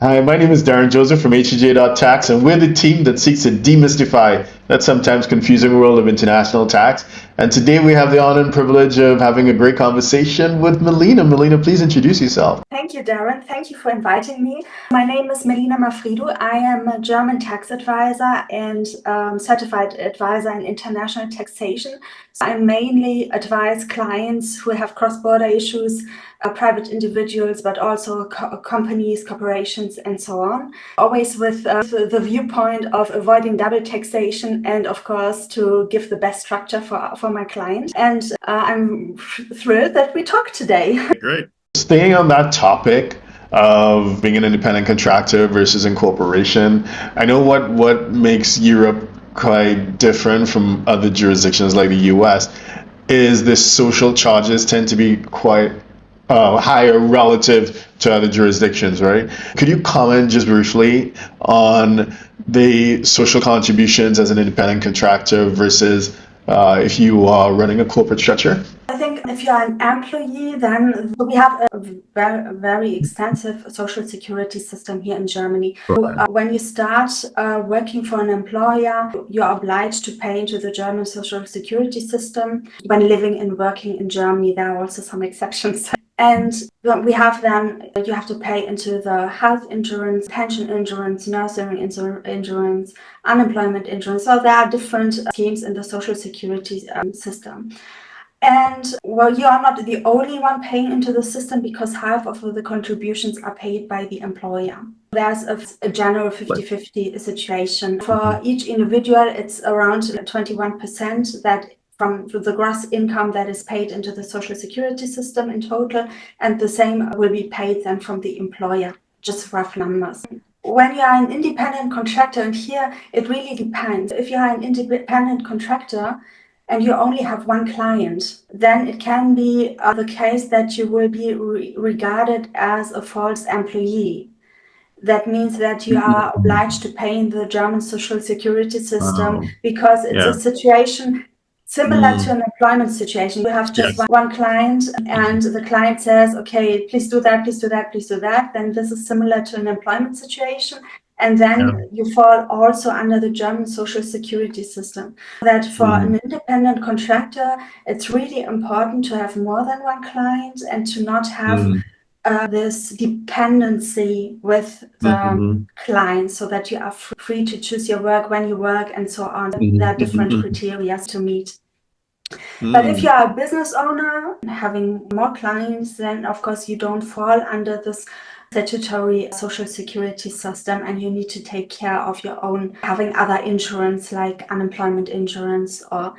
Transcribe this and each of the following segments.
Hi, my name is Darren Joseph from HEJ.tax, and we're the team that seeks to demystify that sometimes confusing world of international tax. And today we have the honor and privilege of having a great conversation with Melina. Melina, please introduce yourself. Thank you, Darren. Thank you for inviting me. My name is Melina Mafridu. I am a German tax advisor and certified advisor in international taxation. So I mainly advise clients who have cross-border issues, private individuals, but also companies, corporations, and so on. Always with the viewpoint of avoiding double taxation and, of course, to give the best structure for my client. And I'm thrilled that we talk today. Great. Staying on that topic of being an independent contractor versus incorporation, I know what makes Europe quite different from other jurisdictions like the US is the social charges tend to be quite higher relative to other jurisdictions, right? Could you comment just briefly on the social contributions as an independent contractor versus if you are running a corporate structure? I think if you're an employee, then we have a very extensive social security system here in Germany. When you start working for an employer, you're obliged to pay into the German social security system. When living and working in Germany, there are also some exceptions. And we have then, you have to pay into the health insurance, pension insurance, nursing insurance, unemployment insurance. So there are different schemes in the social security system. And well, you are not the only one paying into the system because half of the contributions are paid by the employer. There's a general 50-50 situation. For each individual, it's around 21% that from the gross income that is paid into the social security system in total, and the same will be paid then from the employer, just rough numbers. When you are an independent contractor, and here it really depends. If you are an independent contractor and you only have one client, then it can be the case that you will be regarded as a false employee. That means that you are obliged to pay in the German social security system because it's a situation similar to an employment situation. You have just one client and the client says, okay, please do that, please do that, please do that. Then this is similar to an employment situation. And then you fall also under the German social security system. That for an independent contractor, it's really important to have more than one client and to not have this dependency with the client, so that you are free to choose your work, when you work, and so on. There are different criteria to meet. But if you are a business owner having more clients, then of course you don't fall under this statutory social security system, and you need to take care of your own, having other insurance like unemployment insurance or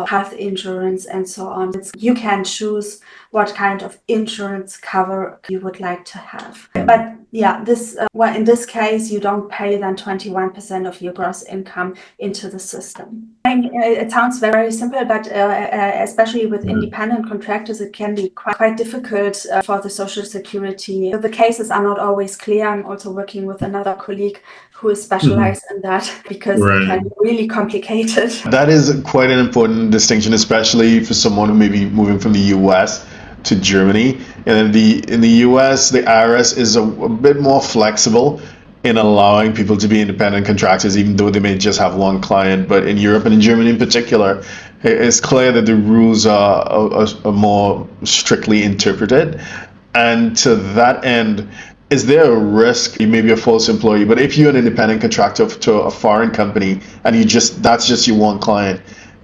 health insurance and so on. You can choose what kind of insurance cover you would like to have. But yeah, this in this case, you don't pay then 21% of your gross income into the system. It sounds very simple, but especially with independent contractors, it can be quite difficult for the social security. The cases are not always clear. I'm also working with another colleague who is specialized in that because it can be really complicated. That is quite an important distinction, especially for someone who may be moving from the US to Germany. And in the US, the IRS is a bit more flexible in allowing people to be independent contractors, even though they may just have one client. But in Europe and in Germany in particular, it's clear that the rules are more strictly interpreted. And to that end, is there a risk? You may be a false employee, but if you're an independent contractor to a foreign company and that's just your one client,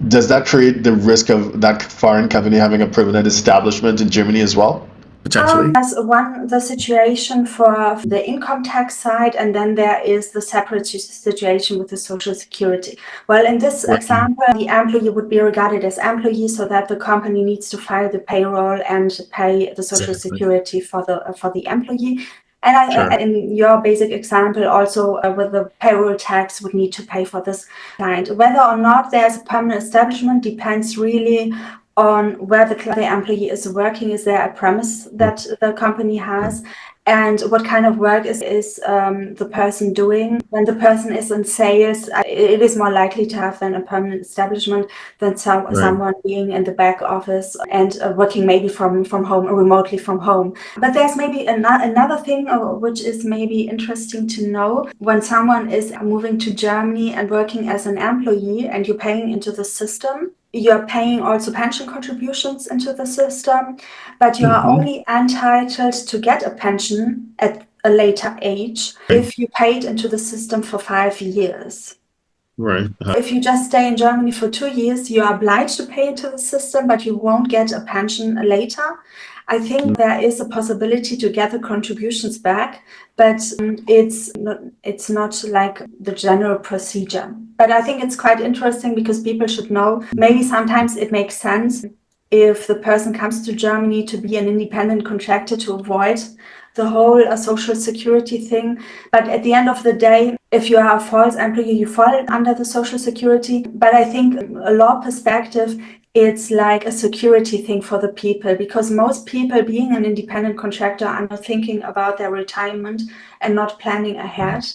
does that create the risk of that foreign company having a permanent establishment in Germany as well? Potentially. That's the situation for the income tax side, and then there is the separate situation with the social security. Well, in this example, the employee would be regarded as employee, so that the company needs to file the payroll and pay the social security for the employee. And in your basic example, also with the payroll tax would need to pay for this client. Whether or not there's a permanent establishment depends really on where the employee is working. Is there a premise that the company has? And what kind of work is the person doing? When the person is in sales, it is more likely to have then a permanent establishment than someone being in the back office and working maybe from home or remotely from home. But there's maybe another thing which is maybe interesting to know. When someone is moving to Germany and working as an employee and you're paying into the system, you're paying also pension contributions into the system, but you are only entitled to get a pension at a later age if you paid into the system for 5 years. Right. If you just stay in Germany for 2 years, you are obliged to pay into the system, but you won't get a pension later. I think there is a possibility to get the contributions back, but it's not like the general procedure. But I think it's quite interesting because people should know, maybe sometimes it makes sense if the person comes to Germany to be an independent contractor to avoid the whole social security thing. But at the end of the day, if you are a false employee, you fall under the social security. But I think a law perspective, it's like a security thing for the people, because most people being an independent contractor are not thinking about their retirement and not planning ahead.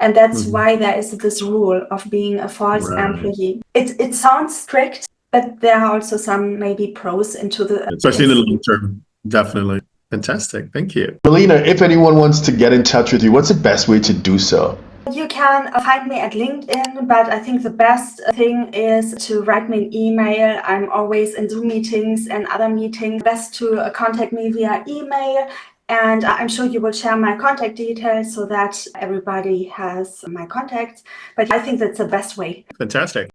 And that's why there is this rule of being a false employee. It sounds strict, but there are also some maybe pros into the... Especially in the long term, definitely. Fantastic. Thank you. Melina, if anyone wants to get in touch with you, what's the best way to do so? You can find me at LinkedIn, but I think the best thing is to write me an email. I'm always in Zoom meetings and other meetings. Best to contact me via email. And I'm sure you will share my contact details so that everybody has my contacts. But I think that's the best way. Fantastic.